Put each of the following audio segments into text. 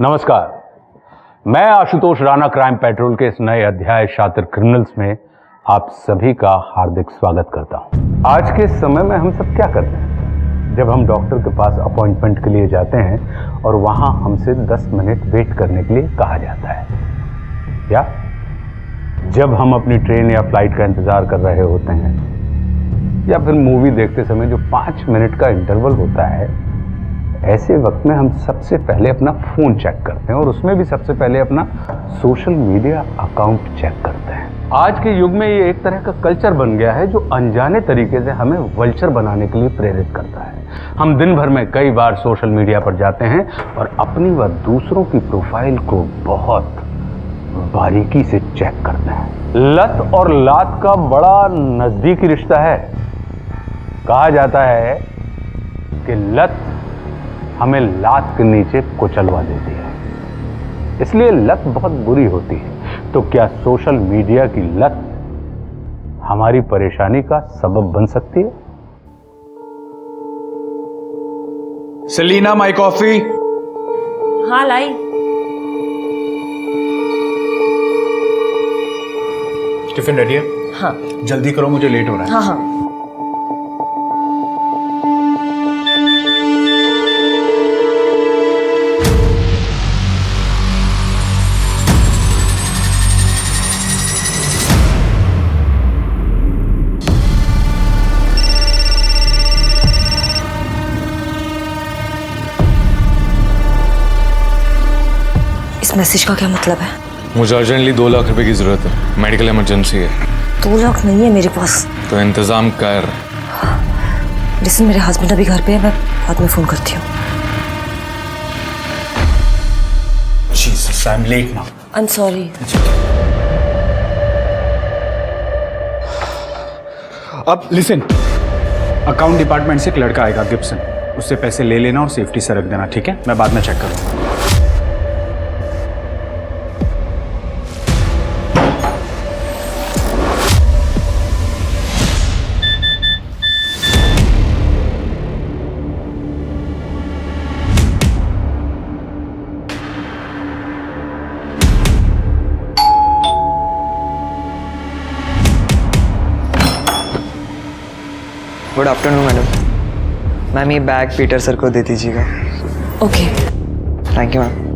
नमस्कार, मैं Ashutosh Rana crime petrol के इस नए अध्याय शातिर क्रिमिनल्स में आप सभी का हार्दिक स्वागत करता हूं। आज के समय में हम सब क्या करते हैं? जब हम डॉक्टर के पास अपॉइंटमेंट के लिए जाते हैं और वहां हमसे 10 मिनट वेट करने के लिए कहा जाता है, या जब हम अपनी ट्रेन या फ्लाइट का इंतजार कर रहे होते हैं, या फिर मूवी देखते समय जो 5 मिनट का इंटरवल होता है, ऐसे वक्त में हम सबसे पहले अपना फोन चेक करते हैं और उसमें भी सबसे पहले अपना सोशल मीडिया अकाउंट चेक करते हैं। आज के युग में ये एक तरह का कल्चर बन गया है जो अनजाने तरीके से हमें वल्चर बनाने के लिए प्रेरित करता है। हम दिन भर में कई बार सोशल मीडिया पर जाते हैं और अपनी व दूसरों की प्रोफाइल को बहुत बारीकी से चेक करते हैं। लत और लात का बड़ा नजदीकी रिश्ता है। कहा जाता है कि लत हमें लात के नीचे कुचलवा देती है, इसलिए लत बहुत बुरी होती है। तो क्या सोशल मीडिया की लत हमारी परेशानी का सबब बन सकती है? Selina, my coffee. हाँ लाई। टिफिन रेडी है? हाँ जल्दी करो, मुझे लेट हो रहा है। हाँ हाँ। इस मैसेज का क्या मतलब है? मुझे अर्जेंटली 2 लाख रुपए की जरूरत है, मेडिकल इमरजेंसी है। 2 लाख नहीं है मेरे पास। तो इंतजाम कर। लिसन, मेरे हस्बैंड अभी घर पे है, मैं बाद में फोन करती हूँ। Jesus, I'm late now. I'm sorry. अब लिसन, अकाउंट डिपार्टमेंट से एक लड़का आएगा, गिब्सन। उससे पैसे ले लेना और सेफ्टी से रख देना, ठीक है? मैं बाद में चेक करूँगा। Good afternoon madam. मैम ये बैग पीटर सर को दे दीजिएगा। ओके। Thank you ma'am.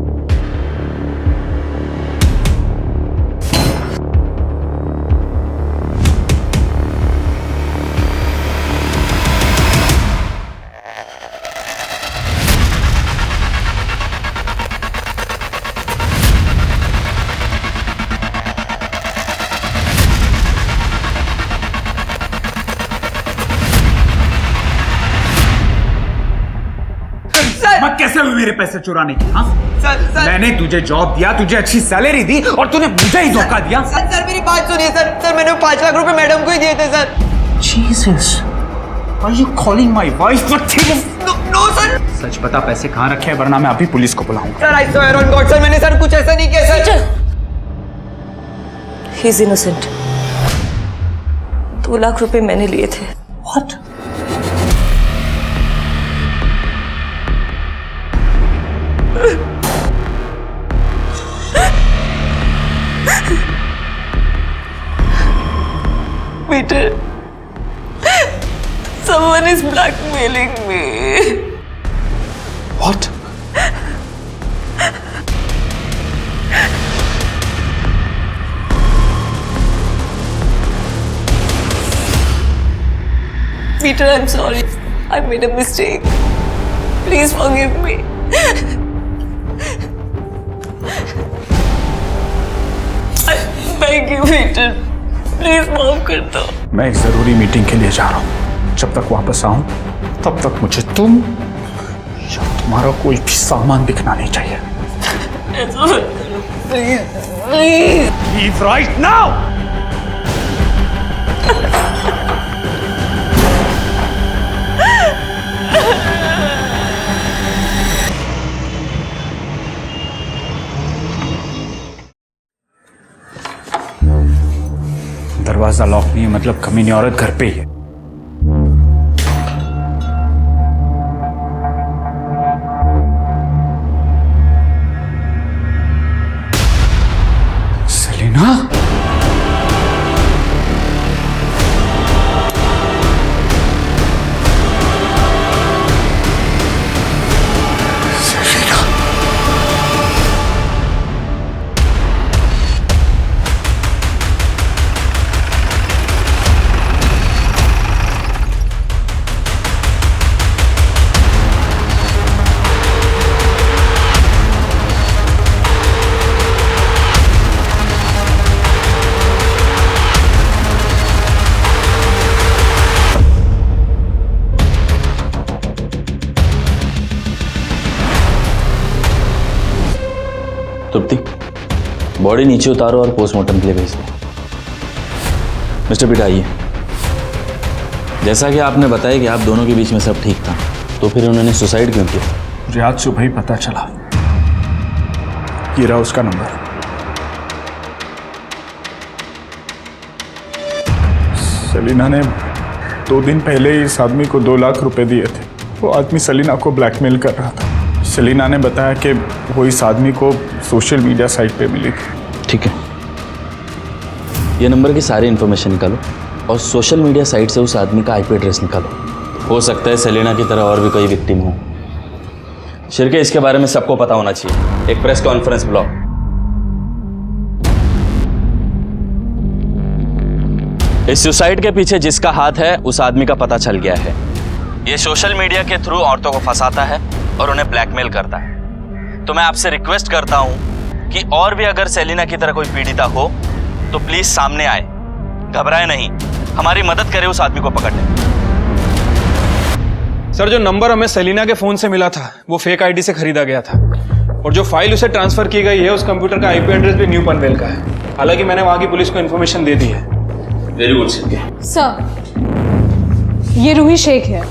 मत कैसे हुई मेरे पैसे चुराने की? हाँ सर मैंने तुझे जॉब दिया, तुझे अच्छी सैलरी दी और तूने मुझे ही धोखा दिया। सर मेरी बात सुनिए सर मैंने 5 लाख रुपए मैडम को ही दिए थे sir. Jesus, are you calling my wife for thief? No sir. सच बता, पैसे कहाँ रखे हैं, वरना मैं अभी पुलिस को बुलाऊंगा। Sir I swear on God sir, मैंने सर कुछ ऐसा नहीं किया सर। He is innocent. 2 लाख रुपए मैंने लिए थे। What? Peter, someone is blackmailing me. What? Peter, I'm sorry. I made a mistake. Please forgive me. I beg you, Peter. Please माफ कर दो। मैं एक जरूरी मीटिंग के लिए जा रहा हूँ। जब तक वापस आऊं तब तक मुझे तुम या तुम्हारा कोई भी सामान दिखना नहीं चाहिए। Please please. Leave right now! दरवाजा लॉक नहीं है, मतलब कमीनी औरत घर पे ही है। तृप्ति, बॉडी नीचे उतारो और पोस्टमार्टम के लिए भेज दो। मिस्टर पीटा, आइए। जैसा कि आपने बताया कि आप दोनों के बीच में सब ठीक था, तो फिर उन्होंने सुसाइड क्यों किया? मुझे आज सुबह ही पता चला। ये रहा उसका नंबर। सेलिना ने 2 दिन पहले इस आदमी को 2 लाख रुपए दिए थे। वो आदमी सेलिना को ब्लैकमेल कर रहा था। सेलिना ने बताया कि वो इस आदमी को सोशल मीडिया साइट पे मिली थी। ठीक है, ये नंबर की सारी इन्फॉर्मेशन निकालो और सोशल मीडिया साइट से उस आदमी का आईपी एड्रेस निकालो। हो सकता है सेलिना की तरह और भी कोई विक्टिम हो। शिरके, इसके बारे में सबको पता होना चाहिए। एक प्रेस कॉन्फ्रेंस बुलाओ। इस सुसाइड के पीछे जिसका हाथ है उस आदमी का पता चल गया है। ये सोशल मीडिया के थ्रू औरतों को फंसाता है और उन्हें ब्लैकमेल करता है। तो मैं आपसे रिक्वेस्ट करता हूं कि और भी अगर सेलिना की तरह कोई पीड़िता हो तो प्लीज सामने आए, घबराए नहीं, हमारी मदद करे उस आदमी को पकड़ने। सर, जो नंबर हमें सेलिना के फोन से मिला था वो फेक आईडी से खरीदा गया था और जो फाइल उसे ट्रांसफर की गई है उस कंप्यूटर का आईपी एड्रेस भी न्यू पनवेल का है। हालांकि मैंने वहां की पुलिस को इन्फॉर्मेशन दे दी है। Very good Shirke. सर, ये रूही शेख है।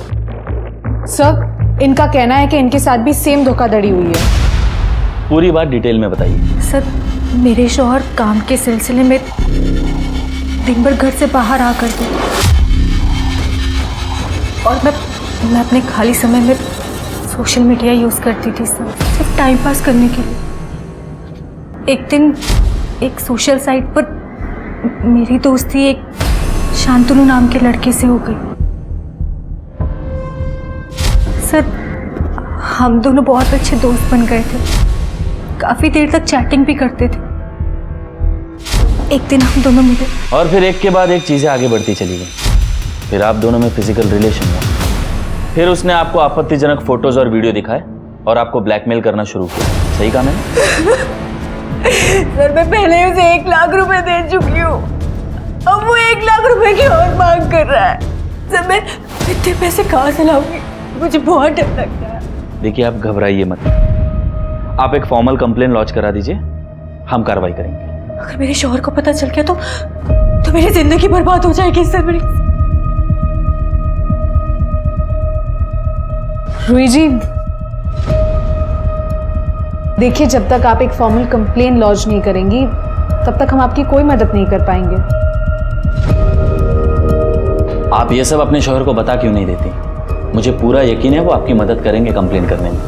सर, इनका कहना है कि इनके साथ भी सेम धोखाधड़ी हुई है। पूरी बात डिटेल में बताइए। सर, मेरे शौहर काम के सिलसिले में दिन भर घर से बाहर आ करते और मैं अपने खाली समय में सोशल मीडिया यूज़ करती थी सर, सिर्फ टाइम पास करने के लिए। एक दिन एक सोशल साइट पर मेरी दोस्ती एक शांतनु नाम के लड़के से हो गई। सर, हम दोनों बहुत अच्छे दोस्त बन गए थे, काफी देर तक चैटिंग भी करते थे। एक दिन हम दोनों मिले और फिर एक के बाद एक चीजें आगे बढ़ती चली गई। फिर आप दोनों में फिजिकल रिलेशन हुआ। फिर उसने आपको आपत्तिजनक फोटोज और वीडियो दिखाए और आपको ब्लैकमेल करना शुरू किया। सही कहा मैंने? सर, मैं पहले ही उसे 1 लाख रुपए दे चुकी हूँ, अब वो 1 लाख रुपए की और मांग कर रहा है। सर, मैं इतने पैसे कहाँ से लाऊंगी? मुझे बहुत डर लगता है। देखिए, आप घबराइए मत। आप एक फॉर्मल कंप्लेन लॉन्च करा दीजिए, हम कार्रवाई करेंगे। अगर मेरे शौहर को पता चल गया तो मेरी जिंदगी बर्बाद हो जाएगी सर। मेरी रूही जी, देखिए, जब तक आप एक फॉर्मल कंप्लेन लॉन्च नहीं करेंगी तब तक हम आपकी कोई मदद नहीं कर पाएंगे। आप ये सब अपने शौहर को बता क्यों नहीं देती? मुझे पूरा यकीन है वो आपकी मदद करेंगे कंप्लेन करने में।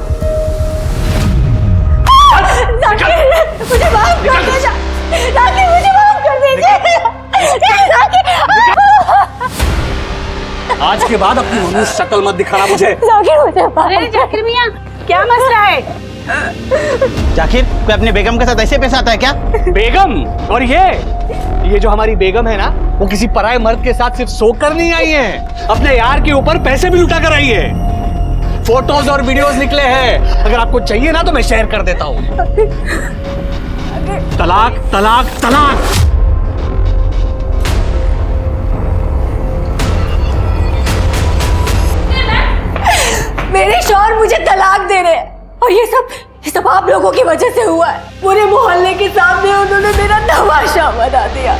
मुझे माफ कर दीजिए, मुझे माफ कर दीजिए। आज के बाद अपनी मनुष्य शक्ल मत दिखाना मुझे। अरे जाकिर मियां, क्या मसला है? जाकिर, कोई अपने बेगम के साथ ऐसे पेश आता है क्या? बेगम? और ये जो हमारी बेगम है ना, वो किसी पराये मर्द के साथ सिर्फ सोकर नहीं आई है, अपने यार के ऊपर पैसे भी लुटा कर आई है। फोटोज और वीडियोस निकले हैं, अगर आपको चाहिए ना तो मैं शेयर कर देता हूँ। तलाक, तलाक, तलाक। मेरे शौहर मुझे तलाक दे रहे हैं और ये सब आप लोगों की वजह से हुआ है। पूरे मोहल्ले के सामने उन्होंने मेरा तमाशा बना दिया।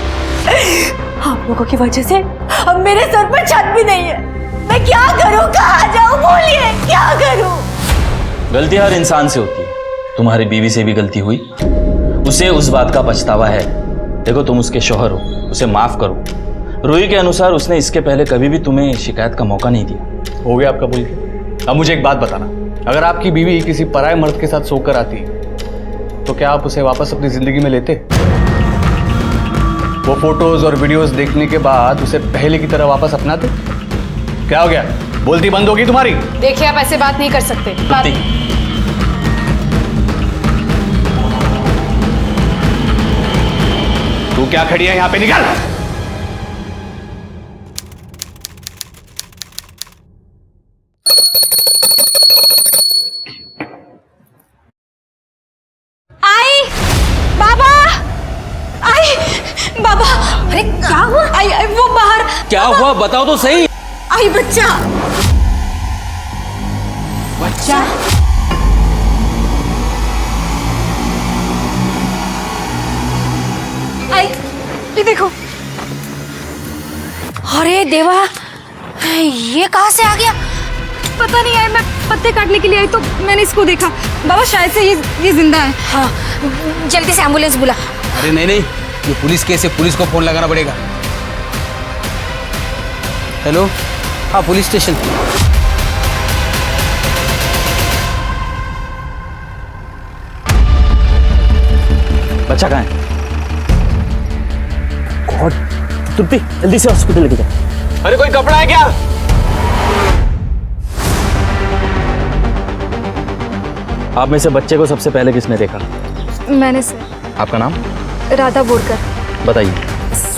आप लोगों की वजह से अब मेरे सर पर छत भी नहीं है। मैं क्या करूं, कहाँ जाऊं? बोलिए, क्या करूं? गलती हर इंसान से होती है। तुम्हारी बीवी से भी गलती हुई, उसे उस बात का पछतावा है। देखो, तुम उसके शौहर हो, उसे माफ करो। रूही के अनुसार उसने इसके पहले कभी भी तुम्हें शिकायत का मौका नहीं दिया। हो गया आपका बोल के। अब मुझे एक बात बताना, अगर आपकी बीवी किसी पराये मर्द के साथ सोकर आती तो क्या आप उसे वापस अपनी जिंदगी में लेते? वो फोटोज और वीडियोस देखने के बाद उसे पहले की तरह वापस अपनाते? क्या हो गया, बोलती बंद होगी तुम्हारी? देखिए, आप ऐसे बात नहीं कर सकते। तू क्या खड़ी है यहाँ पे? निकल। बाबा, अरे क्या हुआ? आई वो बाहर। क्या हुआ बताओ तो सही। आई बच्चा। ये देखो। अरे देवा, ये कहाँ से आ गया? पता नहीं यार, मैं पत्ते काटने के लिए आई तो मैंने इसको देखा। बाबा शायद से ये जिंदा है। हाँ, जल्दी से एम्बुलेंस बुला। अरे नहीं, ये पुलिस केस है, पुलिस को फोन लगाना पड़ेगा। हेलो, हाँ पुलिस स्टेशन। बच्चा कहाँ है? गॉड, तुर्ती जल्दी से हॉस्पिटल लेके जा। अरे कोई कपड़ा है क्या? आप में से बच्चे को सबसे पहले किसने देखा? मैंने सर। आपका नाम? राधा बोरकर। बताइए।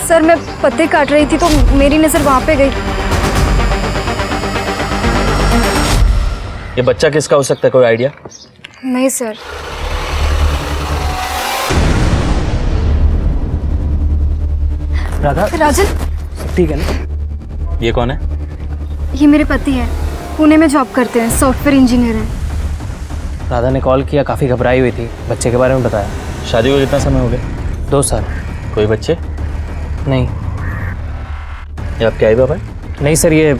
सर मैं पत्ते काट रही थी तो मेरी नजर वहां पे गई। ये बच्चा किसका हो सकता है, कोई आइडिया? नहीं सर। राधा, राजन, ठीक है ना? ये कौन है? ये मेरे पति हैं, पुणे में जॉब करते हैं, सॉफ्टवेयर इंजीनियर हैं। राधा ने कॉल किया, काफ़ी घबराई हुई थी, बच्चे के बारे में बताया। शादी को कितना समय हो गया? 2 साल। कोई बच्चे? नहीं। ये आपके आई बाबा है? नहीं सर, ये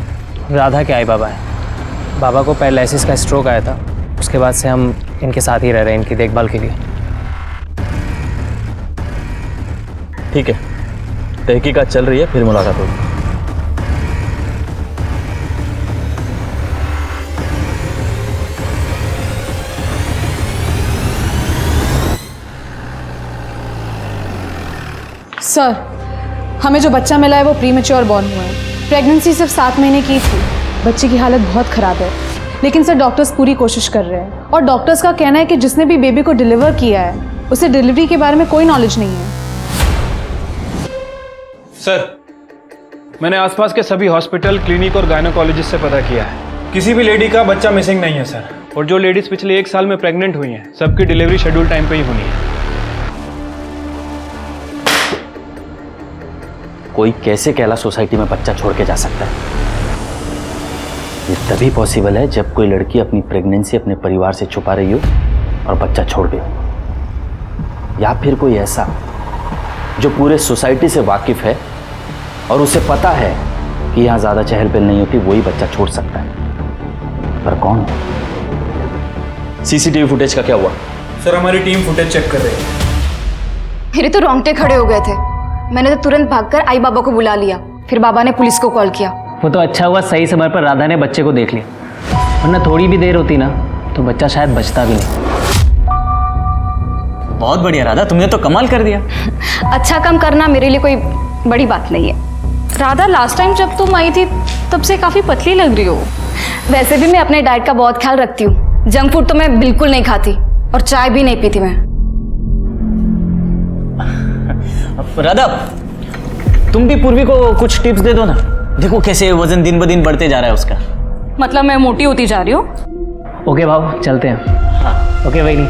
राधा के आई बाबा है। बाबा को पैरालिसिस का स्ट्रोक आया था, उसके बाद से हम इनके साथ ही रह रहे हैं इनकी देखभाल के लिए। ठीक है, तहकीकात चल रही है, फिर मुलाकात होगी। सर, हमें जो बच्चा मिला है वो प्रीमेच्योर बॉर्न हुआ है। प्रेगनेंसी सिर्फ 7 महीने की थी। बच्चे की हालत बहुत ख़राब है, लेकिन सर डॉक्टर्स पूरी कोशिश कर रहे हैं और डॉक्टर्स का कहना है कि जिसने भी बेबी को डिलीवर किया है उसे डिलीवरी के बारे में कोई नॉलेज नहीं है। सर, मैंने आसपास के सभी हॉस्पिटल, क्लिनिक और गायनोकोलॉजिस्ट से पता किया है, किसी भी लेडी का बच्चा मिसिंग नहीं है सर। और जो लेडीज पिछले 1 साल में प्रेग्नेंट हुई हैं, सबकी डिलीवरी शेड्यूल टाइम पे ही होनी है। कोई कैसे कैलाश सोसाइटी में बच्चा छोड़ के जा सकता है? ये तभी पॉसिबल है जब कोई लड़की अपनी प्रेगनेंसी अपने परिवार से छुपा रही हो और बच्चा छोड़ दे, या फिर कोई ऐसा जो पूरे सोसाइटी से वाकिफ है और उसे पता है कि यहाँ ज़्यादा चहल पहल नहीं होती, वही बच्चा छोड़ सकता है। पर कौन? सीसीटीवी फुटेज का क्या हुआ? सर, हमारी टीम फुटेज चेक कर रही है। मेरे तो रोंगटे खड़े हो गए थे। मैंने तो तुरंत भागकर आई बाबा को बुला लिया, फिर बाबा ने पुलिस को कॉल किया। वो तो अच्छा हुआ सही समय पर राधा ने बच्चे को देख लिया, वरना थोड़ी भी देर होती ना तो बच्चा शायद बचता भी नहीं। बहुत बढ़िया राधा, तुमने तो कमाल कर दिया। अच्छा काम करना मेरे लिए कोई बड़ी बात नहीं है। राधा, लास्ट टाइम जब तुम आई थी तब से काफ़ी पतली लग रही हो। वैसे भी मैं अपने डाइट का बहुत ख्याल रखती हूँ। जंक फूड तो मैं बिल्कुल नहीं खाती और चाय भी नहीं पीती मैं। राधा, तुम भी पूर्वी को कुछ टिप्स दे दो ना। देखो कैसे वजन दिन ब दिन बढ़ते जा रहा है उसका। मतलब मैं मोटी होती जा रही हूँ। ओके भाव, चलते हैं। हाँ ओके भाई। नहीं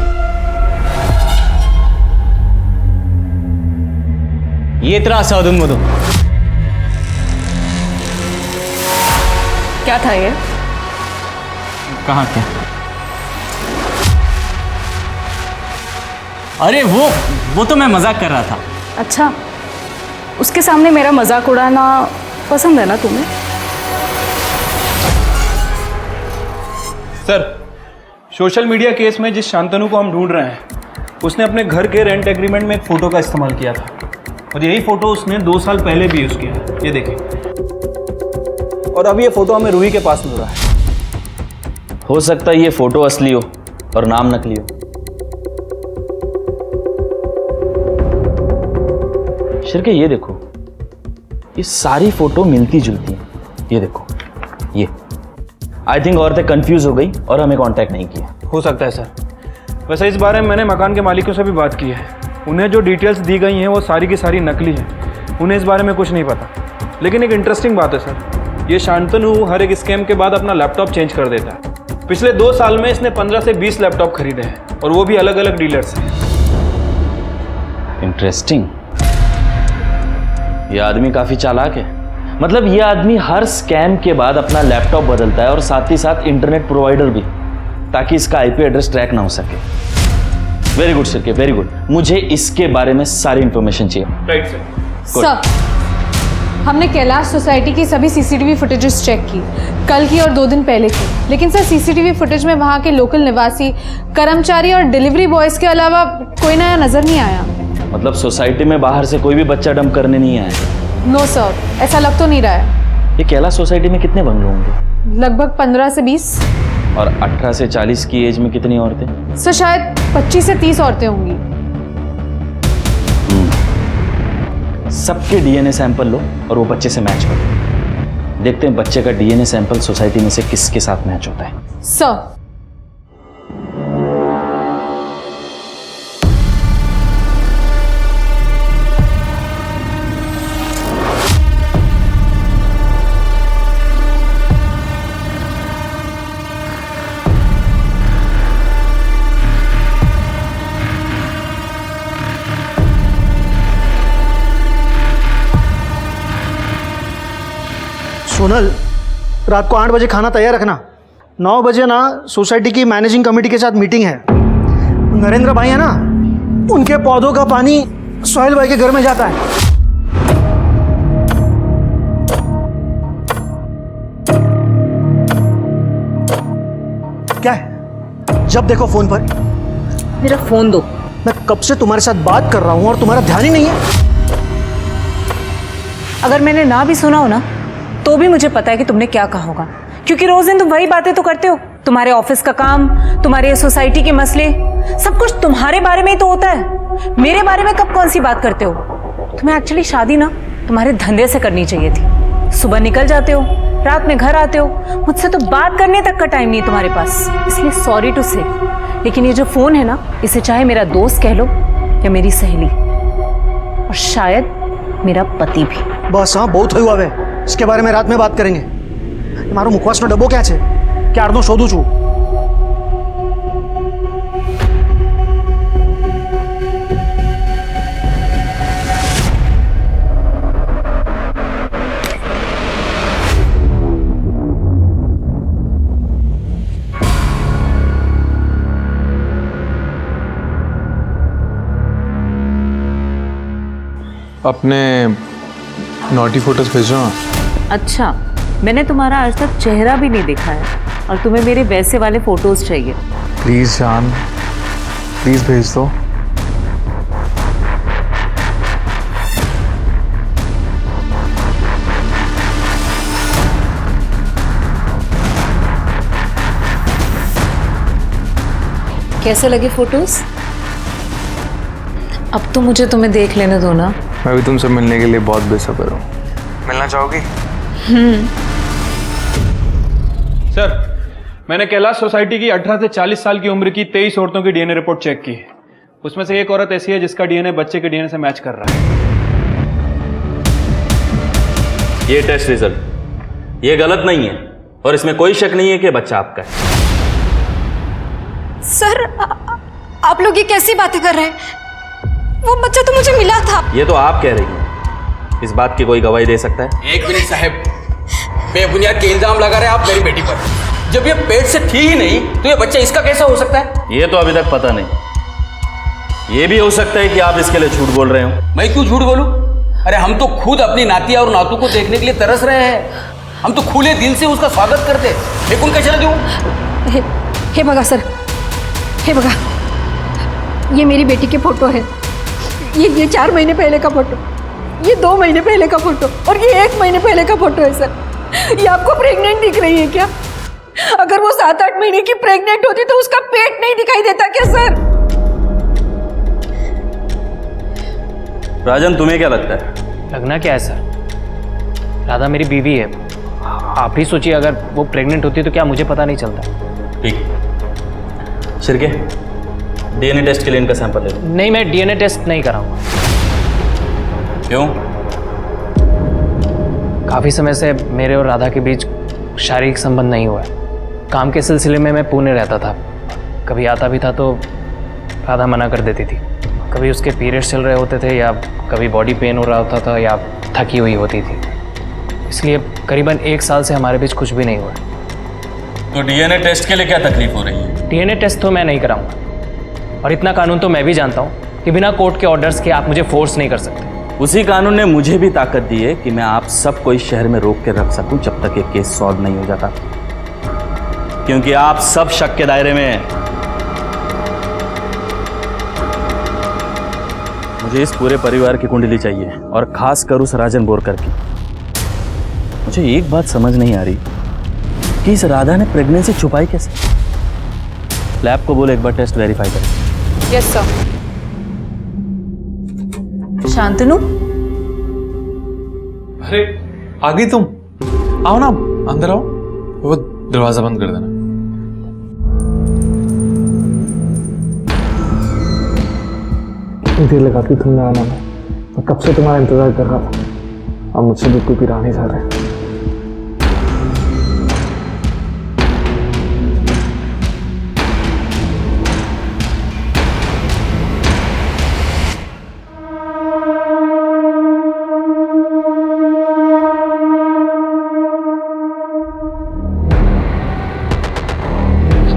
ये इतना साधुन मधुन क्या था ये? कहाँ क्या? अरे वो तो मैं मजाक कर रहा था। अच्छा, उसके सामने मेरा मजाक उड़ाना पसंद है ना तुम्हें? सर, सोशल मीडिया केस में जिस शांतनु को हम ढूंढ रहे हैं, उसने अपने घर के रेंट एग्रीमेंट में एक फ़ोटो का इस्तेमाल किया था और यही फ़ोटो उसने 2 साल पहले भी यूज़ किया। ये देखिए, और अब ये फ़ोटो हमें रूही के पास मिल रहा है। हो सकता है ये फ़ोटो असली हो और नाम नकली हो। शिरके, ये देखो, ये सारी फ़ोटो मिलती जुलती हैं। ये देखो, ये आई थिंक औरतें कंफ्यूज हो गई और हमें कांटेक्ट नहीं किया। हो सकता है सर। वैसे इस बारे में मैंने मकान के मालिकों से भी बात की है। उन्हें जो डिटेल्स दी गई हैं वो सारी की सारी नकली हैं। उन्हें इस बारे में कुछ नहीं पता। लेकिन एक इंटरेस्टिंग बात है सर, ये शांतनु हर एक स्कैम के बाद अपना लैपटॉप चेंज कर देता है। पिछले 2 साल में इसने 15 से 20 लैपटॉप खरीदे हैं और वो भी अलग अलग डीलर से। इंटरेस्टिंग। ये आदमी काफ़ी चालाक है। मतलब ये आदमी हर स्कैम के बाद अपना लैपटॉप बदलता है और साथ ही साथ इंटरनेट प्रोवाइडर भी, ताकि इसका आईपी एड्रेस ट्रैक ना हो सके। Very good Shirke, very good. मुझे इसके बारे में सारी इंफॉर्मेशन चाहिए। Right sir. सर, हमने कैलाश सोसाइटी की सभी सीसीटीवी फुटेजेस चेक की, कल की और 2 दिन पहले की। लेकिन सर, सीसीटीवी फुटेज में वहाँ के लोकल निवासी, कर्मचारी और डिलीवरी बॉयज़ के अलावा कोई नया नजर नहीं आया। मतलब सोसाइटी में बाहर से कोई भी बच्चा डंप करने नहीं आया? नो सर, ऐसा लग तो नहीं रहा है। ये कैलाश सोसाइटी में कितने बंगलो होंगे? लगभग 15 से 20। और 18 से 40 की एज में कितनी औरतें? सर, शायद 25 से 30 औरतें होंगी। सबके डीएनए सैंपल लो और वो बच्चे से मैच करो। देखते हैं बच्चे का डीएनए सैंपल सोसाइटी में से किसके साथ मैच होता है। सर, सोनल, रात को 8 बजे खाना तैयार रखना। 9 बजे ना सोसाइटी की मैनेजिंग कमेटी के साथ मीटिंग है। नरेंद्र भाई है ना, उनके पौधों का पानी सोहेल भाई के घर में जाता है। क्या है? जब देखो फोन पर। मेरा फोन दो। मैं कब से तुम्हारे साथ बात कर रहा हूं और तुम्हारा ध्यान ही नहीं है। अगर मैंने ना भी सुना हो ना, तो भी मुझे पता है कि तुमने क्या कहा होगा, क्योंकि रोज दिन तुम वही बातें तो करते हो। तुम्हारे ऑफिस का काम, तुम्हारे सोसाइटी के मसले, सब कुछ तुम्हारे बारे में ही तो होता है। मेरे बारे में कब कौन सी बात करते हो? तुम्हें एक्चुअली शादी ना तुम्हारे धंधे से करनी चाहिए थी। सुबह निकल जाते हो, रात में घर आते हो, मुझसे तो बात करने तक का टाइम नहीं है तुम्हारे पास। इसलिए सॉरी टू से, लेकिन ये जो फोन है ना, इसे चाहे मेरा दोस्त कह लो या मेरी सहेली, और शायद मेरा पति भी। बस हाँ, बहुत हुआ वे। इसके बारे में रात में बात करेंगे। मारो मुखवास नो डब्बो क्या छे? क्यारनो शोधू छू। अपने नॉटी फोटोज भेजो ना। अच्छा, मैंने तुम्हारा आज तक चेहरा भी नहीं देखा है और तुम्हें मेरे वैसे वाले फोटोज चाहिए। प्लीज़ जान, प्लीज़ भेज दो। कैसे लगे फोटोज? अब तो मुझे तुम्हें देख लेने दो ना। मैं भी तुमसे मिलने के लिए बहुत बेसब्र हूँ। मिलना चाहोगी? सर, मैंने कैलाश सोसाइटी की 18 से 40 साल की उम्र की 23 औरतों की डीएनए रिपोर्ट चेक की है। उसमें से एक औरत ऐसी है जिसका डीएनए बच्चे के डीएनए से मैच कर रहा है। ये टेस्ट रिजल्ट ये गलत नहीं है और इसमें कोई शक नहीं है कि बच्चा आपका है। सर, आप लोग ये कैसी बातें कर रहे हैं? वो बच्चा तो मुझे मिला था। ये तो आप कह रही हैं, इस बात की कोई गवाही दे सकता है? एक मिनट साहब, बेबुनियाद के इल्जाम लगा रहे हैं आप मेरी बेटी पर। जब ये पेट से थी ही नहीं तो ये बच्चा इसका कैसा हो सकता है? ये तो अभी तक पता नहीं। ये भी हो सकता है कि आप इसके लिए झूठ बोल रहे हो। मैं क्यों झूठ बोलूं? अरे हम तो खुद अपनी नातिया और नातू को देखने के लिए तरस रहे हैं। हम तो खुले दिल से उसका स्वागत करते। मैं कौन कैसे दूं? हे बगा सर, हे बगा, ये मेरी बेटी के फोटो है। ये 4 महीने पहले का फोटो, ये 2 महीने पहले का फोटो, और ये 1 महीने पहले का फोटो है सर। ये आपको प्रेग्नेंट दिख रही है क्या? अगर वो 7-8 महीने की प्रेग्नेंट होती तो उसका पेट नहीं दिखाई देता क्या सर? राजन, तुम्हें क्या लगता है? लगना क्या है सर? राधा मेरी बीवी है। आप ही सोचिए, अगर वो प्रेग्नेंट होती तो क्या मुझे पता नहीं चलता? ठीक, शिरके डीएनए टेस्ट के लिए इनका सैंपल ले लो। नहीं, मैं डीएनए टेस्ट नहीं कराऊंगा। क्यों? काफ़ी समय से मेरे और राधा के बीच शारीरिक संबंध नहीं हुआ है। काम के सिलसिले में मैं पुणे रहता था। कभी आता भी था तो राधा मना कर देती थी। कभी उसके पीरियड्स चल रहे होते थे, या कभी बॉडी पेन हो रहा होता था, या थकी हुई होती थी। इसलिए करीबन 1 साल से हमारे बीच कुछ भी नहीं हुआ। तो डीएनए टेस्ट के लिए क्या तकलीफ हो रही है? डीएनए टेस्ट तो मैं नहीं कराऊंगा, और इतना कानून तो मैं भी जानता हूँ कि बिना कोर्ट के ऑर्डर्स के आप मुझे फोर्स नहीं कर सकते। उसी कानून ने मुझे भी ताकत दी है कि मैं आप सबको इस शहर में रोक के रख सकूं जब तक ये केस सॉल्व नहीं हो जाता, क्योंकि आप सब शक के दायरे में हैं। मुझे इस पूरे परिवार की कुंडली चाहिए, और खास कर उस राजन बोरकर की। मुझे एक बात समझ नहीं आ रही कि इस राधा ने प्रेगनेंसी छुपाई कैसे। लैब को बोले एक बार टेस्ट वेरीफाई करें। Yes sir. शांतनु, अरे आ गई तुम? आओ ना, अंदर आओ। वो दरवाजा बंद कर देना। देर लगाती तुमने आना में। मैं कब से तुम्हारा इंतजार कर रहा था। अब मुझसे भी कोई पिरा नहीं जा रहे।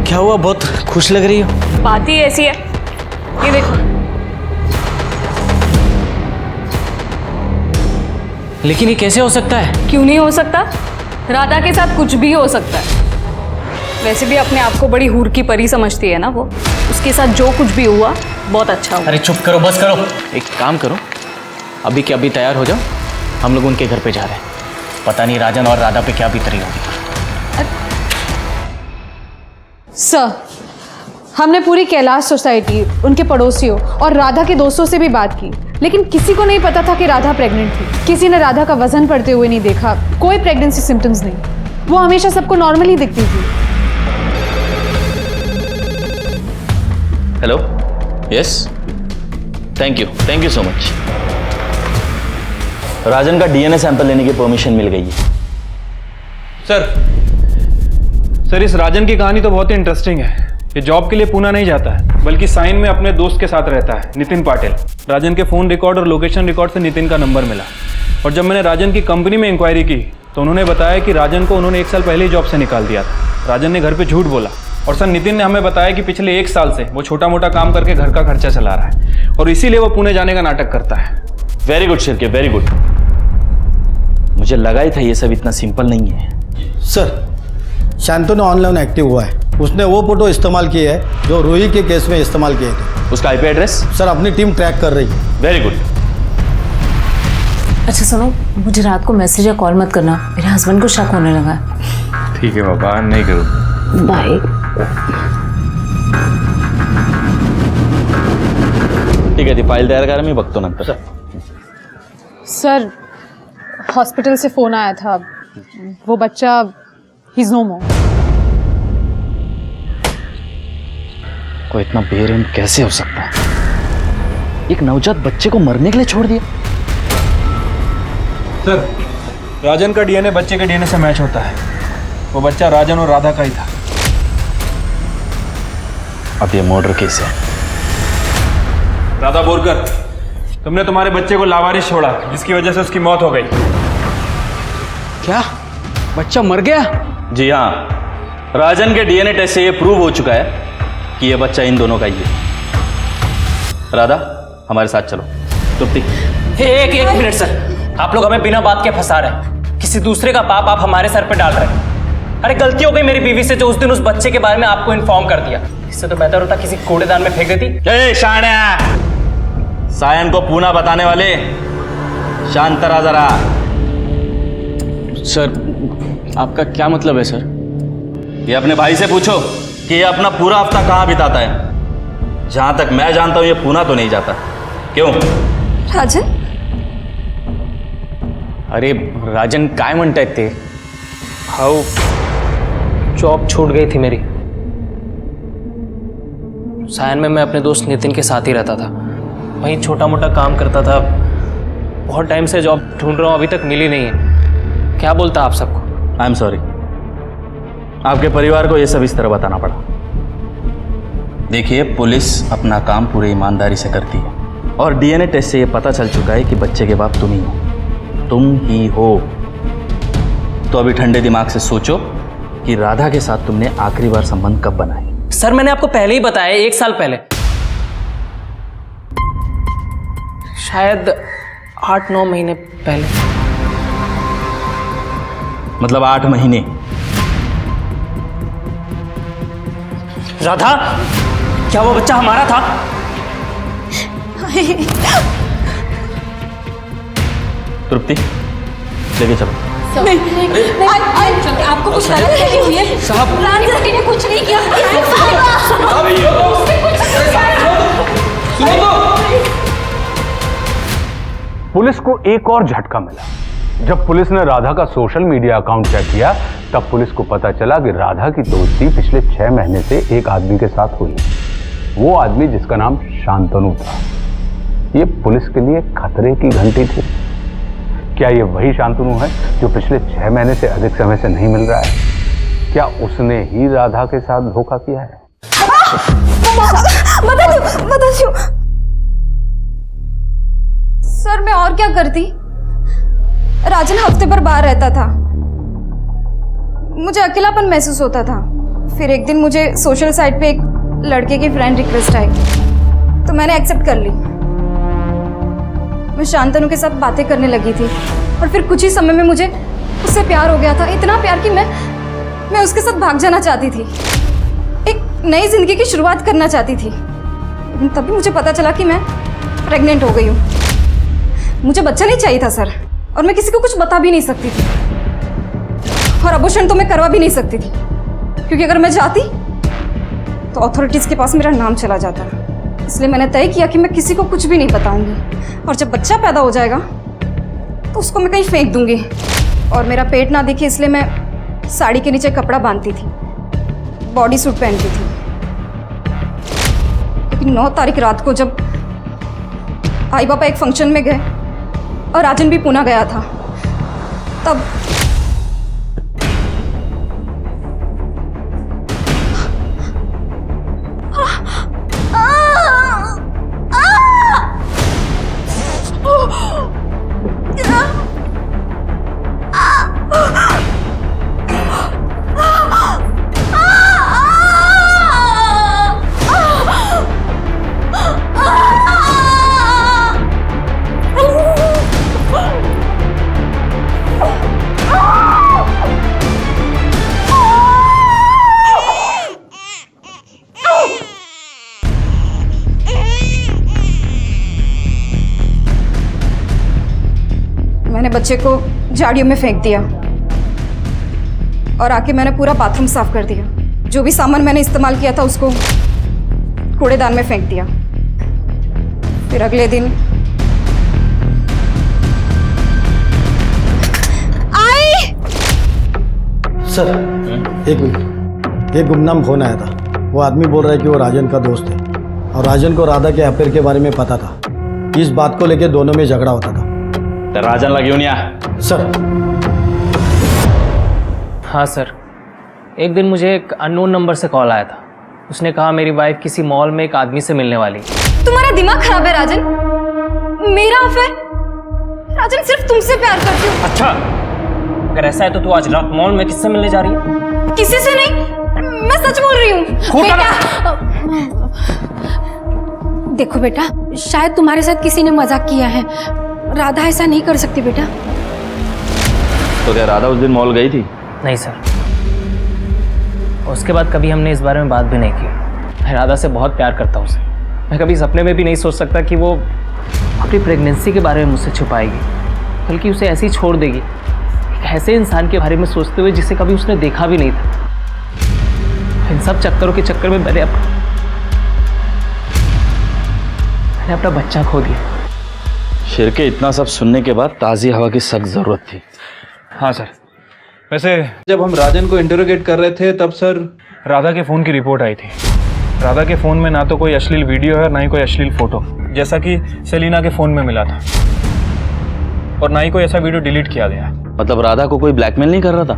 क्या हुआ, बहुत खुश लग रही हो? बात ही ऐसी है, ये देखो। लेकिन ये कैसे हो सकता है? क्यों नहीं हो सकता? राधा के साथ कुछ भी हो सकता है। वैसे भी अपने आप को बड़ी हूर की परी समझती है ना वो। उसके साथ जो कुछ भी हुआ बहुत अच्छा हुआ। अरे चुप करो, बस करो। एक काम करो, अभी के अभी तैयार हो जाओ, हम लोग उनके घर पे जा रहे हैं। पता नहीं राजन और राधा पे क्या बीत रही होगी। सर, हमने पूरी कैलाश सोसाइटी, उनके पड़ोसियों और राधा के दोस्तों से भी बात की, लेकिन किसी को नहीं पता था कि राधा प्रेग्नेंट थी। किसी ने राधा का वजन बढ़ते हुए नहीं देखा, कोई प्रेगनेंसी सिम्टम्स नहीं। वो हमेशा सबको नॉर्मल ही दिखती थी। Hello, yes, thank you so much. Rajan का डीएनए सैंपल लेने की परमिशन मिल गई है। सर, इस राजन की कहानी तो बहुत ही इंटरेस्टिंग है। ये जॉब के लिए पूना नहीं जाता है, बल्कि साइन में अपने दोस्त के साथ रहता है, नितिन पाटिल। राजन के फ़ोन रिकॉर्ड और लोकेशन रिकॉर्ड से नितिन का नंबर मिला, और जब मैंने राजन की कंपनी में इंक्वायरी की तो उन्होंने बताया कि राजन को उन्होंने 1 साल पहले ही जॉब से निकाल दिया था। राजन ने घर पे झूठ बोला, और सर नितिन ने हमें बताया कि पिछले 1 साल से वो छोटा मोटा काम करके घर का खर्चा चला रहा है, और इसीलिए वो पुणे जाने का नाटक करता है। Very good Shirke, very good. मुझे लगा ही था ये सब इतना सिंपल नहीं है। सर, शांतनु ऑनलाइन एक्टिव हुआ है। उसने वो फोटो इस्तेमाल किए है जो रूही के केस में इस्तेमाल किए थे। उसका आईपी एड्रेस? सर, अपनी टीम ट्रैक कर रही है। Very good. अच्छा सुनो, मुझे रात को मैसेज या कॉल मत करना, मेरे हस्बैंड को शक होने लगा है। ठीक है बाबा, नहीं करो। बाय। ठीक आहे, ती फाईल तयार करा, मी बघतो नंतर। सर, हॉस्पिटल से फ़ोन आया था, वो बच्चा ही इज़ नो मोर। कोई इतना बेरहम कैसे हो सकता है? एक नवजात बच्चे को मरने के लिए छोड़ दिया। सर, राजन का डीएनए बच्चे के डीएनए से मैच होता है। वो बच्चा राजन और राधा का ही था। अब ये मर्डर केस है। राधा बोरकर, तुमने तुम्हारे बच्चे को लावारिस छोड़ा, जिसकी वजह से उसकी मौत हो गई। क्या बच्चा मर गया? जी हाँ, राजन के डीएनए टेस्ट से ये प्रूव हो चुका है कि ये बच्चा इन दोनों का ही है। राधा, हमारे साथ चलो। तृप्ति। एक मिनट सर, आप लोग हमें बिना बात के फंसा रहे हैं। किसी दूसरे का पाप आप हमारे सर पे डाल रहे हैं। अरे गलती हो गई मेरी बीवी से, जो उस दिन उस बच्चे के बारे में आपको इन्फॉर्म कर दिया। इससे तो बेहतर होता किसी कूड़ेदान में फेंक देती। ए शाण्या, सायन को पूना बताने वाले, शांत रहा जरा। सर, आपका क्या मतलब है सर? ये अपने भाई से पूछो कि ये अपना पूरा हफ्ता कहाँ बिताता है। जहां तक मैं जानता हूं ये पूना तो नहीं जाता। क्यों? राजन? अरे राजन काय म्हणतायत ते? हाउ जॉब छूट गई थी मेरी। सायन में मैं अपने दोस्त नितिन के साथ ही रहता था, वहीं छोटा मोटा काम करता था। बहुत टाइम से जॉब ढूंढ रहा हूँ, अभी तक मिली नहीं है। क्या बोलता आप सबको? आई एम सॉरी, आपके परिवार को ये सब इस तरह बताना पड़ा। देखिए, पुलिस अपना काम पूरी ईमानदारी से करती है, और डीएनए टेस्ट से ये पता चल चुका है कि बच्चे के बाप तुम ही हो। तुम ही हो। तो अभी ठंडे दिमाग से सोचो कि राधा के साथ तुमने आखिरी बार संबंध कब बनाए। सर, मैंने आपको पहले ही बताया, 1 साल पहले। शायद 8-9 महीने पहले। मतलब 8 महीने? राधा, क्या वो बच्चा हमारा था? तृप्ति, लेके चलो। आपको कुछ गलत फहमी हुई है? रानी ने कुछ नहीं किया। पुलिस को एक और झटका मिला। जब पुलिस ने राधा का सोशल मीडिया अकाउंट चेक किया, तब पुलिस को पता चला कि राधा की दोस्ती पिछले 6 महीने से एक आदमी के साथ हुई। वो आदमी जिसका नाम शांतनु था। ये पुलिस के लिए खतरे की घंटी थी। क्या ये वही शांतनु है जो पिछले 6 महीने से अधिक समय से नहीं मिल रहा है? क्या उसने ही राधा के साथ धोखा किया है? बता दो। सर मैं और क्या करती? राजन हफ्ते भर बाहर रहता था, मुझे अकेलापन महसूस होता था। फिर एक दिन मुझे सोशल साइट पे एक लड़के की फ्रेंड रिक्वेस्ट आई, तो मैंने एक्सेप्ट कर ली। मैं शांतनु के साथ बातें करने लगी थी और फिर कुछ ही समय में मुझे उससे प्यार हो गया था। इतना प्यार कि मैं उसके साथ भाग जाना चाहती थी, एक नई जिंदगी की शुरुआत करना चाहती थी। लेकिन तभी मुझे पता चला कि मैं प्रेग्नेंट हो गई हूँ। मुझे बच्चा नहीं चाहिए था सर, और मैं किसी को कुछ बता भी नहीं सकती थी, और अबॉर्शन तो मैं करवा भी नहीं सकती थी, क्योंकि अगर मैं जाती तो अथॉरिटीज के पास मेरा नाम चला जाता। इसलिए मैंने तय किया कि मैं किसी को कुछ भी नहीं बताऊंगी, और जब बच्चा पैदा हो जाएगा तो उसको मैं कहीं फेंक दूंगी। और मेरा पेट ना दिखे इसलिए मैं साड़ी के नीचे कपड़ा बांधती थी, बॉडी सूट पहनती थी। लेकिन 9 तारीख रात को जब आई पापा एक फंक्शन में गए और राजन भी पुणे गया था, तब मैंने बच्चे को झाड़ियों में फेंक दिया और आके मैंने पूरा बाथरूम साफ कर दिया। जो भी सामान मैंने इस्तेमाल किया था उसको कूड़ेदान में फेंक दिया। फिर अगले दिन आई। सर एक मिनट, एक गुमनाम फोन आया था। वो आदमी बोल रहा है कि वो राजन का दोस्त है, और राजन को राधा के अफेयर के बारे में पता था। इस बात को लेकर दोनों में झगड़ा होता था। तो राजन लगी नहीं सर। हाँ सर, एक दिन मुझे एक अननोन नंबर से कॉल आया था। उसने कहा मेरी वाइफ किसी मॉल में एक आदमी से मिलने वाली। तुम्हारा दिमाग खराब है राजन। मेरा अफेयर? राजन सिर्फ तुमसे प्यार करती हूँ। अच्छा, अगर ऐसा है तो तू आज रात मॉल में किससे मिलने जा रही है? किसी से नहीं, मैं सच बोल रही हूँ। बेटा देखो बेटा, शायद तुम्हारे साथ किसी ने मजाक किया है। राधा ऐसा नहीं कर सकती बेटा। तो क्या राधा उस दिन मॉल गई थी? नहीं सर, उसके बाद कभी हमने इस बारे में बात भी नहीं की। मैं राधा से बहुत प्यार करता हूँ उसे। मैं कभी सपने में भी नहीं सोच सकता कि वो अपनी प्रेगनेंसी के बारे में मुझसे छुपाएगी, बल्कné उसे ऐसे ही छोड़ देगी, एक ऐसे इंसान के बारे में सोचते हुए जिसे कभी उसने देखा भी नहीं था। इन सब चक्करों के चक्कर में मैंने अपना बच्चा खो दिया। शेर के इतना सब सुनने के बाद ताज़ी हवा की सख्त ज़रूरत थी। हाँ सर, वैसे जब हम राजन को इंटरोगेट कर रहे थे तब सर राधा के फ़ोन की रिपोर्ट आई थी। राधा के फ़ोन में ना तो कोई अश्लील वीडियो है, ना ही कोई अश्लील फ़ोटो, जैसा कि सेलिना के फ़ोन में मिला था, और ना ही कोई ऐसा वीडियो डिलीट किया गया। मतलब राधा को कोई ब्लैकमेल नहीं कर रहा था?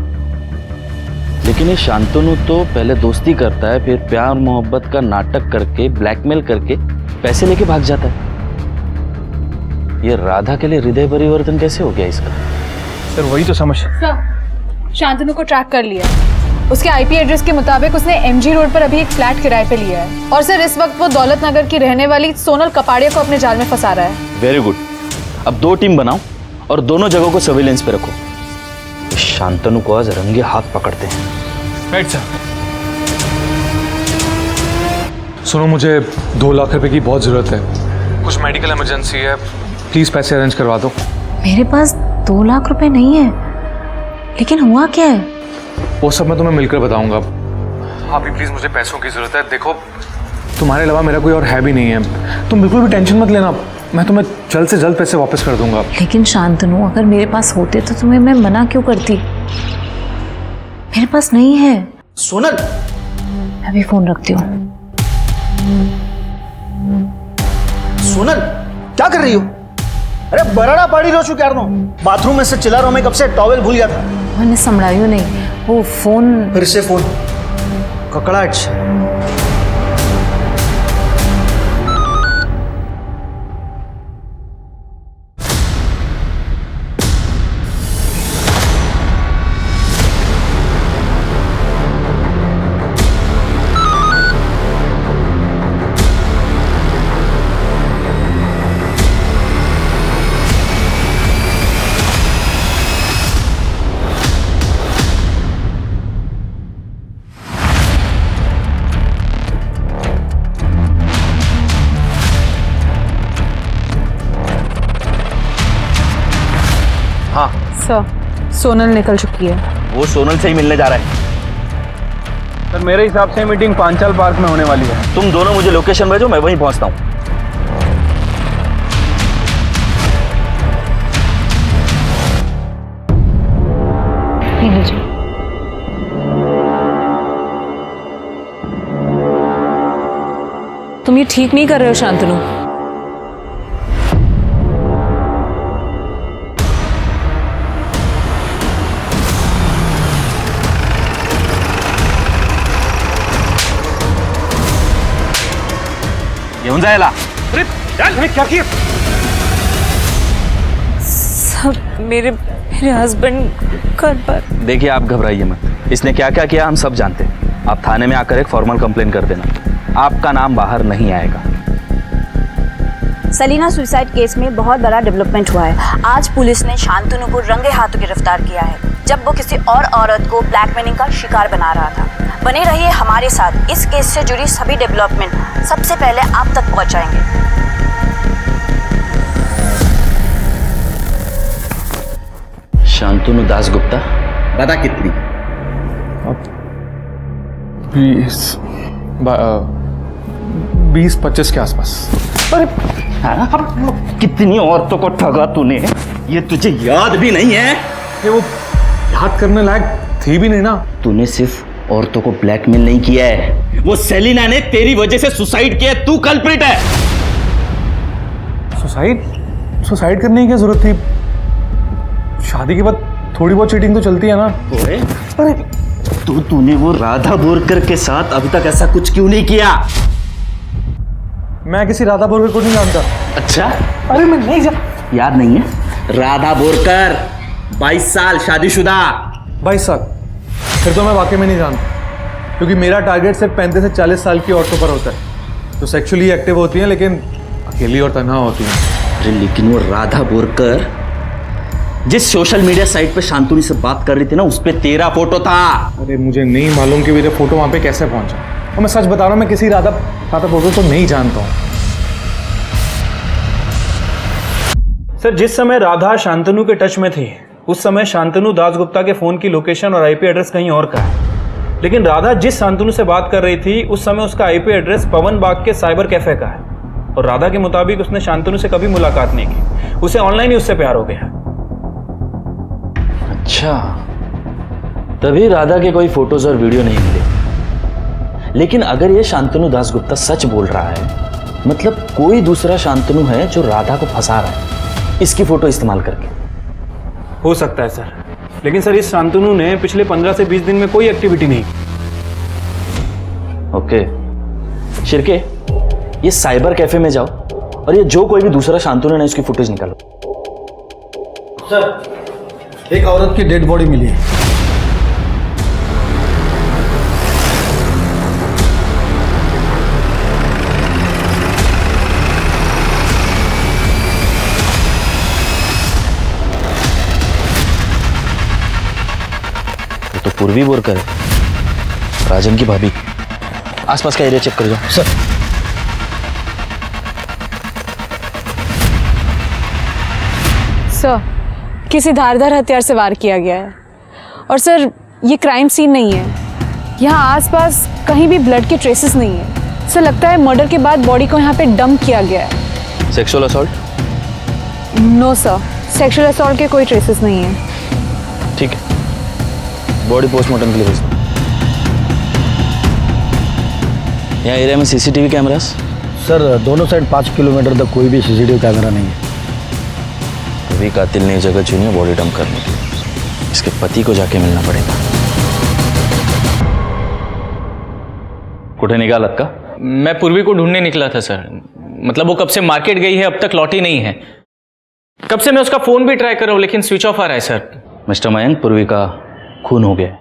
लेकिन ये शांतनु तो पहले दोस्ती करता है, फिर प्यार मोहब्बत का नाटक करके ब्लैकमेल करके पैसे लेके भाग जाता है। ये राधा के लिए हृदय परिवर्तन कैसे हो गया इसका? सर वही तो समझ। सर, शांतनु को ट्रैक कर लिया। उसके आईपी एड्रेस के मुताबिक उसने एमजी रोड पर अभी एक फ्लैट किराए पे लिया है, और सर इस वक्त वो दौलत नगर की रहने वाली सोनल कपाड़िया को अपने जाल में फंसा रहा है। Very good. अब 2 टीम बनाओ और दोनों जगहों को सर्विलेंस पे रखो। इस शांतनु को आज रंगे हाथ पकड़ते हैं। Right sir. सुनो, मुझे 2 लाख रुपए की बहुत ज़रूरत है, कुछ मेडिकल इमरजेंसी है, प्लीज़ पैसे अरेंज करवा दो। मेरे पास 2 लाख रुपए नहीं है, लेकिन हुआ क्या है? वो सब मैं तुम्हें मिलकर बताऊंगा। अभी प्लीज़ मुझे पैसों की ज़रूरत है। देखो, तुम्हारे अलावा मेरा कोई और है भी नहीं है, तुम बिल्कुल भी टेंशन मत लेना, मैं तुम्हें जल्द से जल्द पैसे वापस कर दूंगा। लेकिन शांतनु, अगर मेरे पास होते तो तुम्हें मैं मना क्यों करती? मेरे पास नहीं है। सोनल, मैं भी फोन रखती हूँ। सोनल क्या कर रही हो? अरे बराड़ा पाड़ी रो चुके यार, बाथरूम में से चिल्ला रहा हूं मैं कब से, टॉवेल भूल गया था। मैंने संभळायो नहीं, वो फोन फिर से फोन ककड़ाहट से। हाँ सर, सोनल निकल चुकी है। वो सोनल से ही मिलने जा रहा है। सर मेरे हिसाब से मीटिंग पांचाल पार्क में होने वाली है। तुम दोनों मुझे लोकेशन भेजो, मैं वहीं पहुंचता हूँ। तुम ये ठीक नहीं कर रहे हो शांतनु। येऊन जायला। अरे क्या किया? सब मेरे हस्बैंड घर पर। देखिए, आप घबराइए मत, इसने क्या क्या किया हम सब जानते हैं। आप थाने में आकर एक फॉर्मल कंप्लेन कर देना, आपका नाम बाहर नहीं आएगा। सलीना सुसाइड केस में बहुत बड़ा डेवलपमेंट हुआ है। आज पुलिस ने शांतनु को रंगे हाथों गिरफ्तार किया है, जब वो किसी और औरत को ब्लैकमेलिंग का शिकार बना रहा था। बने रहिए हमारे साथ, इस केस से जुड़ी सभी डेवलपमेंट सबसे पहले आप तक पहुंचाएंगे। शांतनु दासगुप्ता। बता कितनी? 20-25 के आसपास। अरे कितनी औरतों को ठगा तूने, ये तुझे याद भी नहीं है? ये वो याद करने लायक थी भी नहीं ना। तूने सिर्फ औरतों को ब्लैकमेल नहीं किया है, वो सेलिना ने तेरी वजह से सुसाइड किया, तू कल्प्रिट है। सुसाइड करने की क्या जरूरत थी? शादी के बाद थोड़ी बहुत चीटिंग तो चलती है ना। अरे तूने वो राधा बोरकर के साथ अभी तक ऐसा कुछ क्यों नहीं किया? मैं किसी राधा बोरकर को नहीं जानता। अच्छा, अरे मैं नहीं जानता। याद नहीं है? राधा बोरकर, 22 साल, शादीशुदा। 22 साल? फिर तो मैं वाकई में नहीं जानता, क्योंकि मेरा टारगेट सिर्फ 35 से 40 साल की औरतों पर होता है, जो सेक्सुअली एक्टिव होती हैं लेकिन अकेली और तन्हा होती हैं। अरे लेकिन वो राधा बोरकर जिस सोशल मीडिया साइट पे शांतनु से बात कर रही थी ना, उस पे तेरा फोटो था। अरे मुझे नहीं मालूम कि मेरा फोटो वहां पे कैसे पहुंचा, और मैं सच बता रहा हूँ, मैं किसी राधा बोरकर को नहीं जानता हूँ। सर जिस समय राधा शांतनु के टच में थी, उस समय शांतनु दासगुप्ता के फोन की लोकेशन और आईपी एड्रेस कहीं और का है। लेकिन राधा जिस शांतनु से बात कर रही थी, उस समय उसका आईपी एड्रेस पवन बाग के साइबर कैफे का है, और राधा के मुताबिक उसने शांतनु से कभी मुलाकात नहीं की, उसे ऑनलाइन ही उससे प्यार हो गया। अच्छा, तभी राधा के कोई फोटोज और वीडियो नहीं मिले। लेकिन अगर ये शांतनु दासगुप्ता सच बोल रहा है, मतलब कोई दूसरा शांतनु है जो राधा को फंसा रहा है इसकी फोटो इस्तेमाल करके। हो सकता है सर, लेकिन सर इस शांतनु ने पिछले 15 से 20 दिन में कोई एक्टिविटी नहीं। ओके शिरके, ये साइबर कैफे में जाओ और ये जो कोई भी दूसरा शांतनु है उसकी फुटेज निकालो। सर, एक औरत की डेड बॉडी मिली है। पूर्वी बोरकर है, राजन की भाभी। आसपास का एरिया चेक कर जाओ। सर सर, किसी धारदार हथियार से वार किया गया है और सर ये क्राइम सीन नहीं है। यहाँ आसपास कहीं भी ब्लड के ट्रेसेस नहीं है। सर लगता है मर्डर के बाद बॉडी को यहाँ पे डंप किया गया है। Sexual assault? No sir, sexual assault के कोई ट्रेसेस नहीं है। ठीक है, बॉडी पोस्टमार्टम के लिए भेज दो। यहाँ एरिया में सीसीटीवी कैमरास? सर दोनों साइड 5 किलोमीटर तक कोई भी सीसीटीवी कैमरा नहीं है। अभी कातिल ने जगह चुनी है बॉडी डंप करने के लिए। इसके पति को जाके मिलना पड़ेगा। कुठे निकाल का? मैं पूर्वी को ढूंढने निकला था सर। मतलब वो कब से मार्केट गई है, अब तक लौटी नहीं है। कब से मैं उसका फोन भी ट्राई कर रहा हूँ लेकिन स्विच ऑफ आ रहा है सर। मिस्टर मयंक, पूर्वी का खून हो गया है।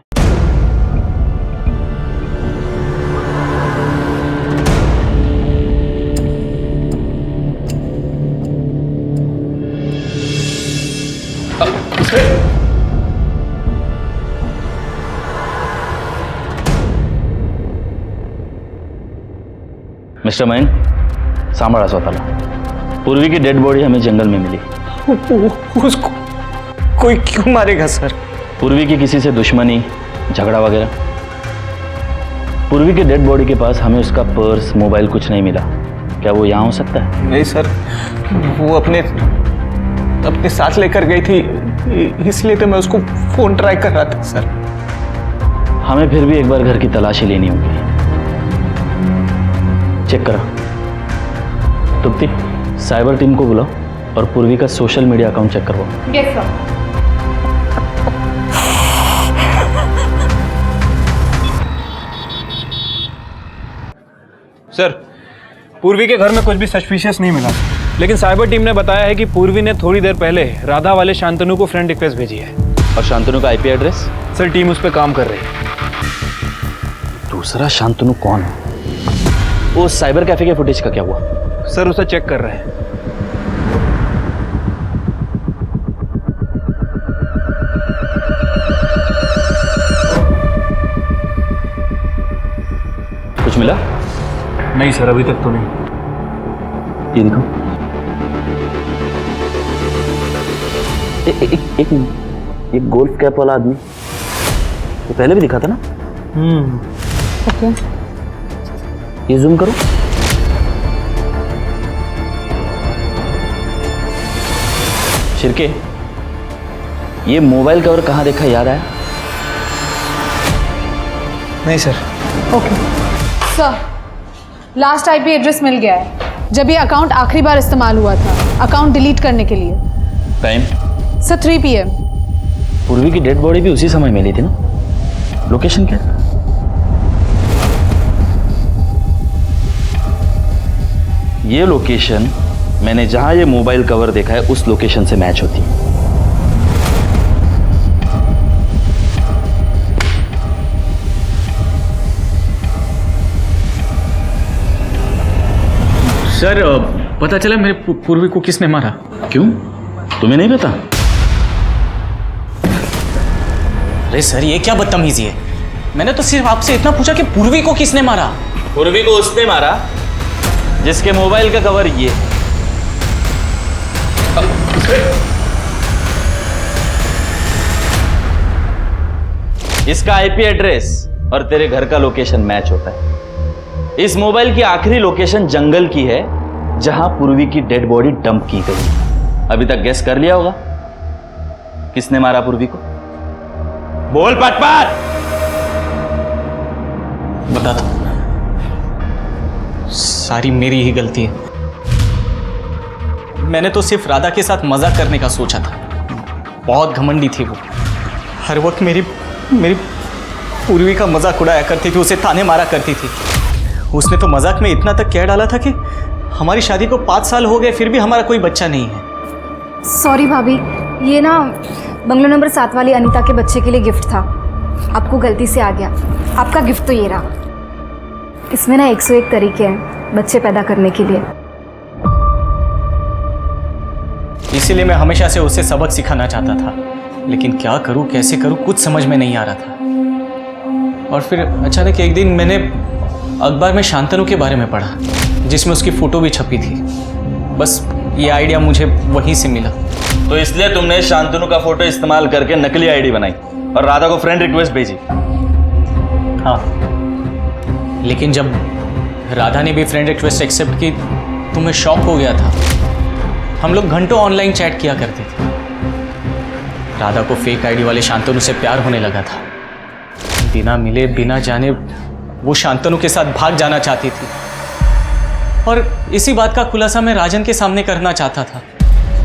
मिस्टर मयंक, सांभाळा स्वतःला। पूर्वी की डेड बॉडी हमें जंगल में मिली। उसको कोई क्यों मारेगा सर? पूर्वी की किसी से दुश्मनी, झगड़ा वगैरह? पूर्वी की डेड बॉडी के पास हमें उसका पर्स, मोबाइल कुछ नहीं मिला। क्या वो यहाँ हो सकता है? नहीं सर, वो अपने साथ लेकर गई थी, इसलिए तो मैं उसको फोन ट्राई कर रहा था सर। हमें फिर भी एक बार घर की तलाशी लेनी होगी। चेक करा। तुप्ती, साइबर टीम को बुलाओ और पूर्वी का सोशल मीडिया अकाउंट चेक करवाओ। Yes sir. सर, पूर्वी के घर में कुछ भी सस्पिशियस नहीं मिला, लेकिन साइबर टीम ने बताया है कि पूर्वी ने थोड़ी देर पहले राधा वाले शांतनु को फ्रेंड रिक्वेस्ट भेजी है। और शांतनु का आईपी एड्रेस? सर टीम उस पर काम कर रही है। दूसरा शांतनु कौन है? वो साइबर कैफे के फुटेज का क्या हुआ? सर उसे चेक कर रहे हैं। कुछ मिला? नहीं सर, अभी तक तो नहीं। ये देखो। एक मिनट, ये गोल्फ कैप वाला आदमी तो पहले भी दिखा था ना? ओके। ये जूम करो। शिरके, ये मोबाइल कवर कहाँ देखा, याद आया? नहीं sir. Okay sir, last IP address मिल गया है जब ये अकाउंट आखिरी बार इस्तेमाल हुआ था, अकाउंट डिलीट करने के लिए। टाइम? Sir 3 PM। पूर्वी की डेड बॉडी भी उसी समय मिली थी ना? लोकेशन क्या? ये लोकेशन मैंने जहां ये मोबाइल कवर देखा है उस लोकेशन से मैच होती है। सर पता चला मेरे पूर्वी को किसने मारा। क्यों, तुम्हें नहीं पता? अरे सर ये क्या बदतमीजी है। मैंने तो सिर्फ आपसे इतना पूछा कि पूर्वी को किसने मारा। पूर्वी को उसने मारा जिसके मोबाइल का कवर ये है। इसका आईपी एड्रेस और तेरे घर का लोकेशन मैच होता है। इस मोबाइल की आखिरी लोकेशन जंगल की है जहां पूर्वी की डेड बॉडी डंप की गई। अभी तक गेस कर लिया होगा किसने मारा पूर्वी को? बोल पटपट। बता दो। सारी मेरी ही गलती है। मैंने तो सिर्फ राधा के साथ मजाक करने का सोचा था। बहुत घमंडी थी वो। हर वक्त मेरी पूर्वी का मजाक उड़ाया करती थी, उसे ताने मारा करती थी। उसने तो मजाक में इतना तक कह डाला था कि हमारी शादी को 5 साल हो गए फिर भी हमारा कोई बच्चा नहीं है। सॉरी भाभी, ये ना बंगलो नंबर 7 वाली अनीता के बच्चे के लिए गिफ्ट था। आपको गलती से आ गया। आपका गिफ्ट तो ये रहा। इसमें ना 101 तरीके हैं बच्चे पैदा करने के लिए। इसीलिए मैं हमेशा से उसे सबक सिखाना चाहता था, लेकिन क्या करूं कैसे करूं कुछ समझ में नहीं आ रहा था। और फिर अचानक एक दिन मैंने अखबार में शांतनु के बारे में पढ़ा, जिसमें उसकी फ़ोटो भी छपी थी। बस ये आइडिया मुझे वहीं से मिला। तो इसलिए तुमने शांतनु का फोटो इस्तेमाल करके नकली आईडी बनाई और राधा को फ्रेंड रिक्वेस्ट भेजी? हाँ, लेकिन जब राधा ने भी फ्रेंड रिक्वेस्ट एक्सेप्ट की तो मैं शॉक हो गया था। हम लोग घंटों ऑनलाइन चैट किया करते थे। राधा को फेक आईडी वाले शांतनु से प्यार होने लगा था। बिना मिले बिना जाने वो शांतनु के साथ भाग जाना चाहती थी, और इसी बात का खुलासा मैं राजन के सामने करना चाहता था,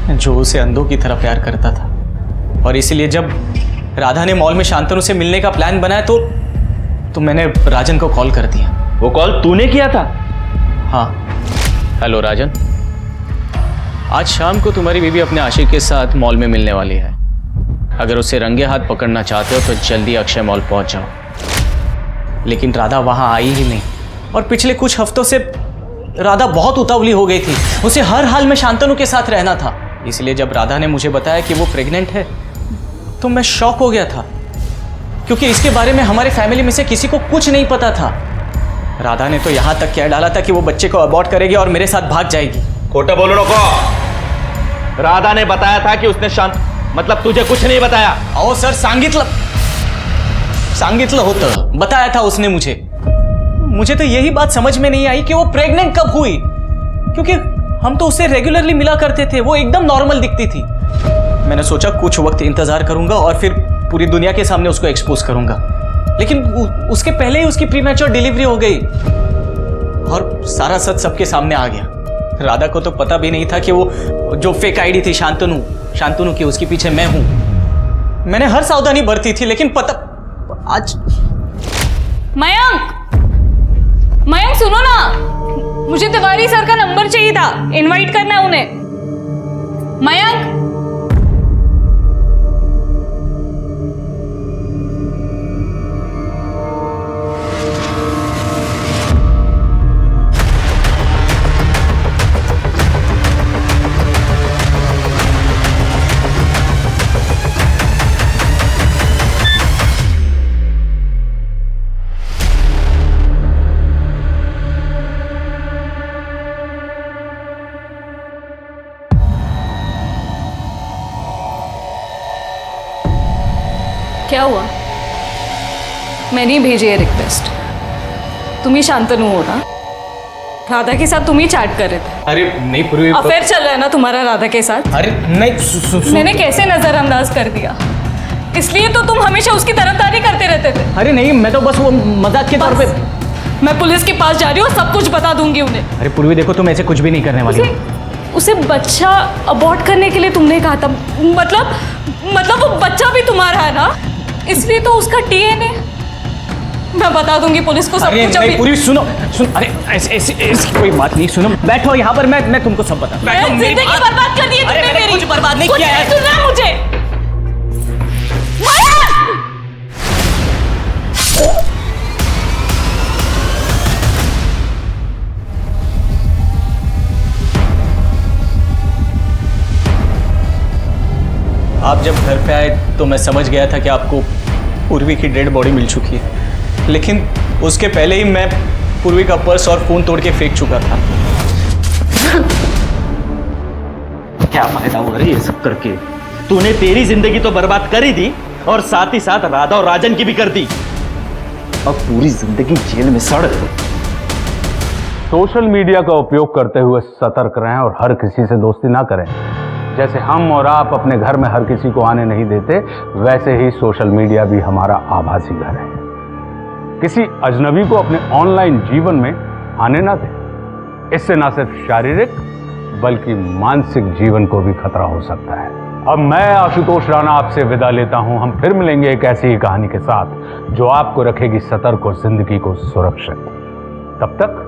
जो उसे अंधों की तरह प्यार करता था। और इसीलिए जब राधा ने मॉल में शांतनु से मिलने का प्लान बनाया तो मैंने राजन को कॉल कर दिया। वो कॉल तूने किया था? हाँ। हेलो राजन, आज शाम को तुम्हारी बीवी अपने आशिक के साथ मॉल में मिलने वाली है। अगर उसे रंगे हाथ पकड़ना चाहते हो तो जल्दी अक्षय मॉल पहुंच जाओ। लेकिन राधा वहां आई ही नहीं, और पिछले कुछ हफ्तों से राधा बहुत उतावली हो गई थी। उसे हर हाल में शांतनु के साथ रहना था। इसलिए जब राधा ने मुझे बताया कि वो प्रेग्नेंट है तो मैं शॉक हो गया था, क्योंकि इसके बारे में हमारे फैमिली में से किसी को कुछ नहीं पता था। राधा ने तो यहां तक कह डाला था कि वो बच्चे को अबॉर्ट करेगी और मेरे साथ भाग जाएगी। खोटा बोलो नको। राधा ने बताया था कि उसने मतलब तुझे कुछ नहीं बताया? अहो सर, सांगितलं होतं, बताया था उसने मुझे तो यही बात समझ में नहीं आई कि वो प्रेग्नेंट कब हुई, क्योंकि हम तो उससे रेगुलरली मिला करते थे। वो एकदम नॉर्मल दिखती थी। मैंने सोचा कुछ वक्त इंतजार करूंगा और फिर पूरी दुनिया के सामने उसको एक्सपोज करूंगा, लेकिन उसके पहले ही उसकी प्रीमैच्योर डिलीवरी हो गई और सारा सच सबके सामने आ गया। राधा को तो पता भी नहीं था कि वो जो फेक आईडी थी शांतनु की, उसके पीछे मैं हूं। मैंने हर सावधानी बरती थी, लेकिन पता आज। मयंक सुनो ना, मुझे तिवारी सर का नंबर चाहिए था, इनवाइट करना है उन्हें। मयंक, क्या हुआ? मैंने ही भेजी है रिक्वेस्ट। तुम ही शांतनु हो ना? राधा के साथ तुम ही चैट कर रहे थे। अरे नहीं पूर्वी, अफेयर चल रहा है ना तुम्हारा राधा के साथ? अरे नहीं, मैंने कैसे नजरअंदाज कर दिया? इसलिए तो तुम हमेशा उसकी तरफदारी करते रहते थे। अरे नहीं, मैं तो बस वो मजाक के तौर पे। मैं पुलिस के पास जा रही हूँ, सब कुछ बता दूंगी उन्हें। अरे पूर्वी देखो, तुम ऐसे कुछ भी नहीं करने वाली हो। उसे बच्चा अबॉर्ट करने के लिए तुमने कहा था, मतलब वो बच्चा भी तुम्हारा है ना, इसलिए तो उसका डीएनए। मैं बता दूंगी पुलिस को सब कुछ। अरे पूरी सुनो, अरे ऐसी कोई बात नहीं। सुनो, बैठो यहाँ पर, मैं तुमको सब बता। जिंदगी बर्बाद कर दी है तुमने मेरी। कुछ बर्बाद नहीं किया है। सुनना मुझे। आप जब घर पे आए तो मैं समझ गया था कि आपको पूर्वी की डेड बॉडी मिल चुकी है, लेकिन उसके पहले ही मैं पूर्वी का पर्स और फोन तोड़ के फेंक चुका था। क्या फायदा हुआ ये सब करके? तूने तेरी जिंदगी तो बर्बाद कर ही दी और साथ ही साथ राधा और राजन की भी कर दी। अब पूरी जिंदगी जेल में सड़ गई। सोशल मीडिया का उपयोग करते हुए सतर्क रहें और हर किसी से दोस्ती ना करें। जैसे हम और आप अपने घर में हर किसी को आने नहीं देते, वैसे ही सोशल मीडिया भी हमारा आभासी घर है। किसी अजनबी को अपने ऑनलाइन जीवन में आने ना दें। इससे ना सिर्फ शारीरिक बल्कि मानसिक जीवन को भी खतरा हो सकता है। अब मैं आशुतोष राणा आपसे विदा लेता हूं। हम फिर मिलेंगे एक ऐसी ही कहानी के साथ जो आपको रखेगी सतर्क और जिंदगी को सुरक्षित। तब तक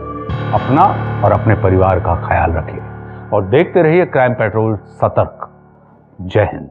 अपना और अपने परिवार का ख्याल रखिए और देखते रहिए क्राइम पेट्रोल सतर्क। जय हिंद।